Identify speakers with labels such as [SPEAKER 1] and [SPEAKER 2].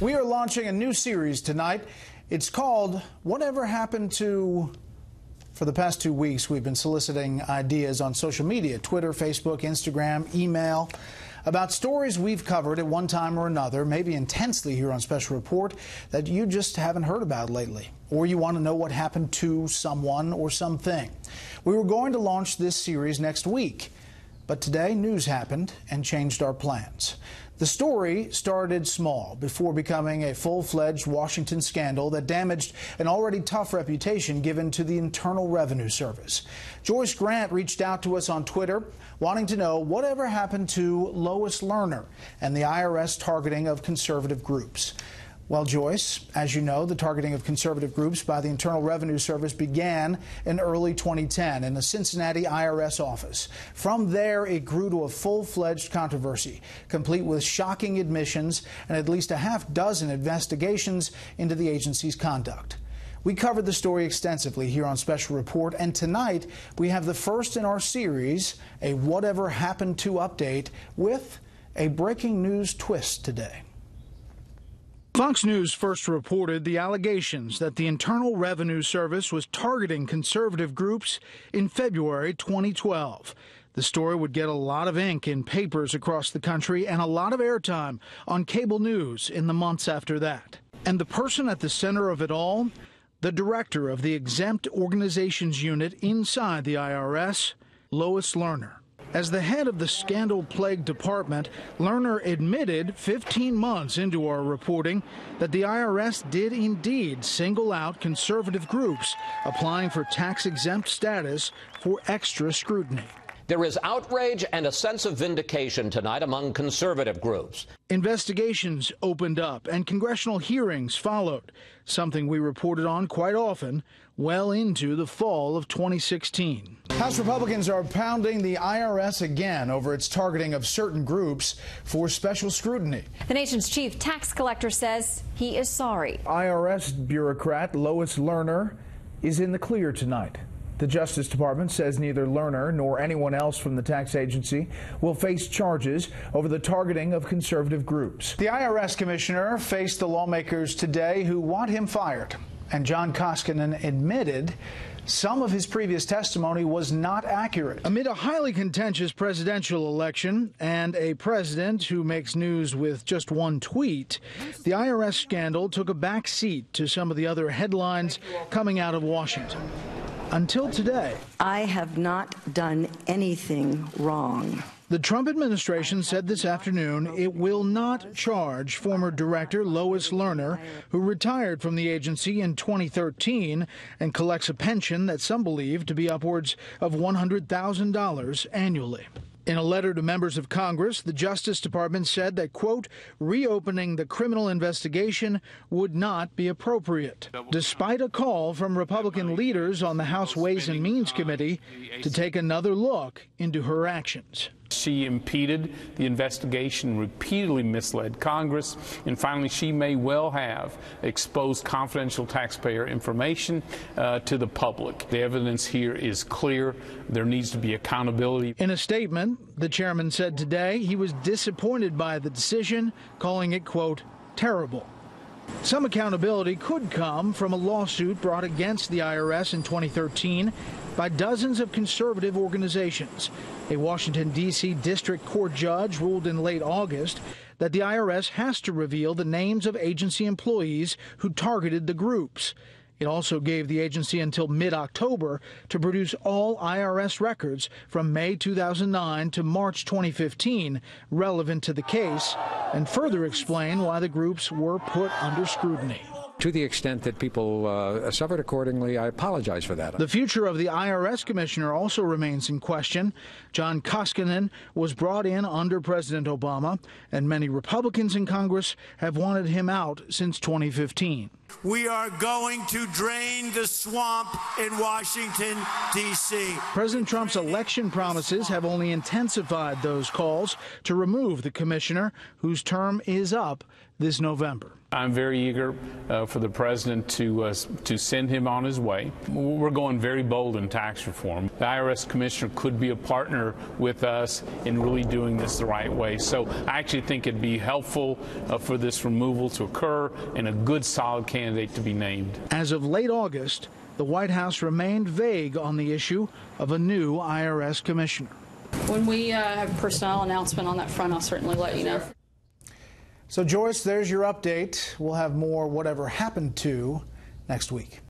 [SPEAKER 1] We are launching a new series tonight. It's called Whatever Happened to... For the past 2 weeks, we've been soliciting ideas on social media, Twitter, Facebook, Instagram, email, about stories we've covered at one time or another, maybe intensely here on Special Report, that you just haven't heard about lately, or you want to know what happened to someone or something. We were going to launch this series next week, but today news happened and changed our plans. The story started small before becoming a full-fledged Washington scandal that damaged an already tough reputation given to the Internal Revenue Service. Joyce Grant reached out to us on Twitter, wanting to know whatever happened to Lois Lerner and the IRS targeting of conservative groups. Well, Joyce, as you know, the targeting of conservative groups by the Internal Revenue Service began in early 2010 in the Cincinnati IRS office. From there, it grew to a full-fledged controversy, complete with shocking admissions and at least a half-dozen investigations into the agency's conduct. We covered the story extensively here on Special Report, and tonight we have the first in our series, a Whatever Happened To update, with a breaking news twist today. Fox News first reported the allegations that the Internal Revenue Service was targeting conservative groups in February 2012. The story would get a lot of ink in papers across the country and a lot of airtime on cable news in the months after that. And the person at the center of it all, the director of the Exempt Organizations Unit inside the IRS, Lois Lerner. As the head of the scandal-plagued department, Lerner admitted 15 months into our reporting that the IRS did indeed single out conservative groups applying for tax-exempt status for extra scrutiny.
[SPEAKER 2] There is outrage and a sense of vindication tonight among conservative groups.
[SPEAKER 1] Investigations opened up and congressional hearings followed, something we reported on quite often well into the fall of 2016. House Republicans are pounding the IRS again over its targeting of certain groups for special scrutiny.
[SPEAKER 3] The nation's chief tax collector says he is sorry.
[SPEAKER 1] IRS bureaucrat Lois Lerner is in the clear tonight. The Justice Department says neither Lerner nor anyone else from the tax agency will face charges over the targeting of conservative groups. The IRS commissioner faced the lawmakers today who want him fired, and John Koskinen admitted some of his previous testimony was not accurate. Amid a highly contentious presidential election and a president who makes news with just one tweet, the IRS scandal took a back seat to some of the other headlines coming out of Washington. Until today,
[SPEAKER 4] I have not done anything wrong.
[SPEAKER 1] The Trump administration said this afternoon it will not charge former director Lois Lerner, who retired from the agency in 2013 and collects a pension that some believe to be upwards of $100,000 annually. In a letter to members of Congress, the Justice Department said that, quote, reopening the criminal investigation would not be appropriate, despite a call from Republican leaders on the House Ways and Means Committee to take another look into her actions.
[SPEAKER 5] She impeded the investigation, repeatedly misled Congress, and finally she may well have exposed confidential taxpayer information to the public. The evidence here is clear. There needs to be accountability.
[SPEAKER 1] In a statement, the chairman said today he was disappointed by the decision, calling it, quote, terrible. Some accountability could come from a lawsuit brought against the IRS in 2013 by dozens of conservative organizations. A Washington, D.C. district court judge ruled in late August that the IRS has to reveal the names of agency employees who targeted the groups. It also gave the agency until mid-October to produce all IRS records from May 2009 to March 2015 relevant to the case, and further explain why the groups were put under scrutiny.
[SPEAKER 6] To the extent that people suffered accordingly, I apologize for that.
[SPEAKER 1] The future of the IRS commissioner also remains in question. John Koskinen was brought in under President Obama, and many Republicans in Congress have wanted him out since 2015.
[SPEAKER 7] We are going to drain the swamp in Washington, D.C.
[SPEAKER 1] President Trump's election promises have only intensified those calls to remove the commissioner whose term is up this November.
[SPEAKER 5] I'm very eager for the president to send him on his way. We're going very bold in tax reform. The IRS commissioner could be a partner with us in really doing this the right way. So I actually think it'd be helpful for this removal to occur and a good, solid candidate to be named.
[SPEAKER 1] As of late August, the White House remained vague on the issue of a new IRS commissioner.
[SPEAKER 8] When we have a personnel announcement on that front, I'll certainly let you know.
[SPEAKER 1] So, Joyce, there's your update. We'll have more Whatever Happened To next week.